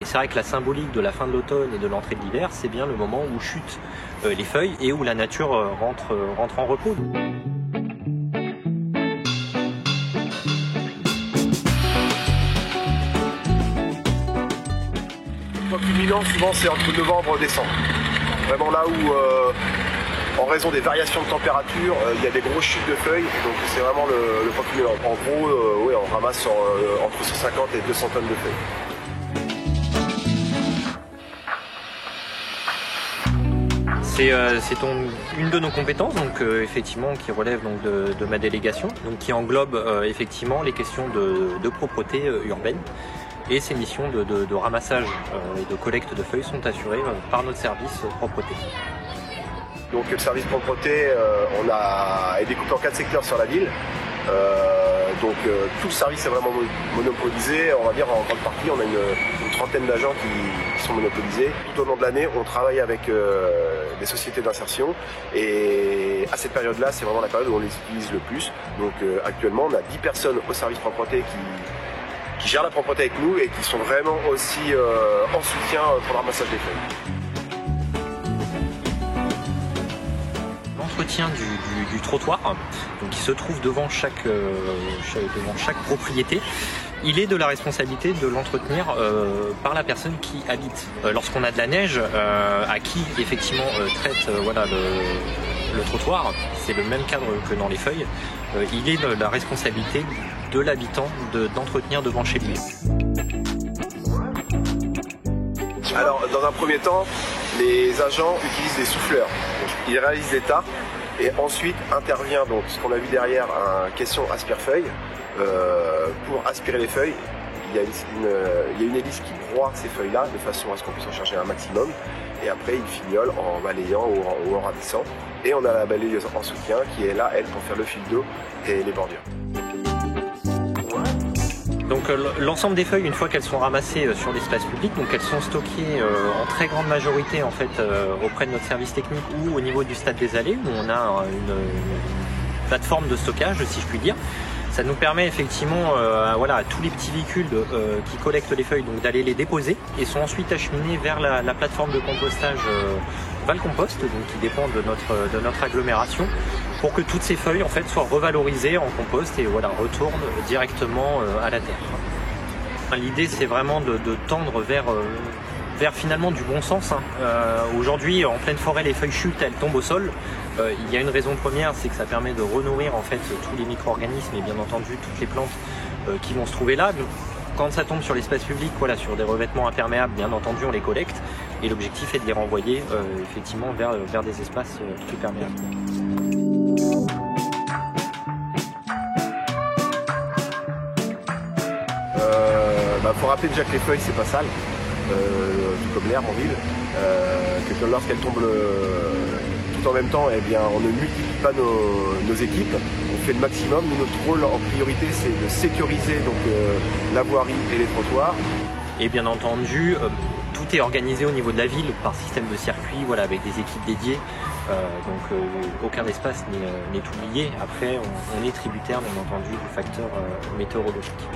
c'est vrai que la symbolique de la fin de l'automne et de l'entrée de l'hiver, c'est bien le moment où chutent les feuilles et où la nature rentre en repos. Le point culminant, souvent, c'est entre novembre et décembre. Vraiment là où, en raison des variations de température, il y a des grosses chutes de feuilles. Donc c'est vraiment le point culminant. En gros, oui, on ramasse entre 150 et 200 tonnes de feuilles. C'est une de nos compétences, donc effectivement qui relève donc de ma délégation, donc qui englobe effectivement les questions de propreté urbaine. Et ces missions de ramassage et de collecte de feuilles sont assurées par notre service propreté. Donc le service propreté, est découpé en 4 secteurs sur la ville. Tout le service est vraiment monopolisé. On va dire en grande partie, on a une trentaine d'agents qui sont monopolisés. Tout au long de l'année, on travaille avec des sociétés d'insertion. Et à cette période-là, c'est vraiment la période où on les utilise le plus. Donc actuellement, on a 10 personnes au service propreté qui gèrent la propreté avec nous et qui sont vraiment aussi en soutien pour le ramassage des feuilles. L'entretien du trottoir, donc qui se trouve devant chaque propriété, il est de la responsabilité de l'entretenir par la personne qui habite. Lorsqu'on a de la neige, à qui effectivement traite le trottoir, c'est le même cadre que dans les feuilles, il est de la responsabilité de l'habitant d'entretenir devant chez lui. Alors dans un premier temps, les agents utilisent des souffleurs. Donc, ils réalisent des tartes et ensuite intervient donc ce qu'on a vu derrière, un caisson aspire-feuille. Pour aspirer les feuilles, il y a une hélice qui broie ces feuilles-là de façon à ce qu'on puisse en charger un maximum. Et après, il fignole en balayant ou en ravissant. Et on a la balayeuse en soutien qui est là, elle, pour faire le fil d'eau et les bordures. Donc l'ensemble des feuilles, une fois qu'elles sont ramassées sur l'espace public, donc elles sont stockées en très grande majorité en fait auprès de notre service technique ou au niveau du stade des Allées où on a une plateforme de stockage, si je puis dire. Ça nous permet effectivement à tous les petits véhicules qui collectent les feuilles donc d'aller les déposer et sont ensuite acheminés vers la plateforme de compostage Valcompost, donc qui dépend de notre agglomération, pour que toutes ces feuilles en fait soient revalorisées en compost et retournent directement à la terre. L'idée c'est vraiment de tendre vers finalement du bon sens. Aujourd'hui, en pleine forêt, les feuilles chutent, elles tombent au sol. Il y a une raison première, c'est que ça permet de renourrir en fait tous les micro-organismes et bien entendu toutes les plantes qui vont se trouver là. Donc, quand ça tombe sur l'espace public, sur des revêtements imperméables, bien entendu, on les collecte et l'objectif est de les renvoyer effectivement vers des espaces plus perméables. Faut rappeler déjà que les feuilles c'est pas sale, tout comme l'air en ville, que lorsqu'elles tombent tout en même temps, eh bien, on ne multiplie pas nos équipes, on fait le maximum. Nous, notre rôle en priorité c'est de sécuriser la voirie et les trottoirs. Et bien entendu, tout est organisé au niveau de la ville par système de circuit, avec des équipes dédiées. Donc aucun espace n'est oublié. Après, on est tributaire bien entendu du facteur météorologique.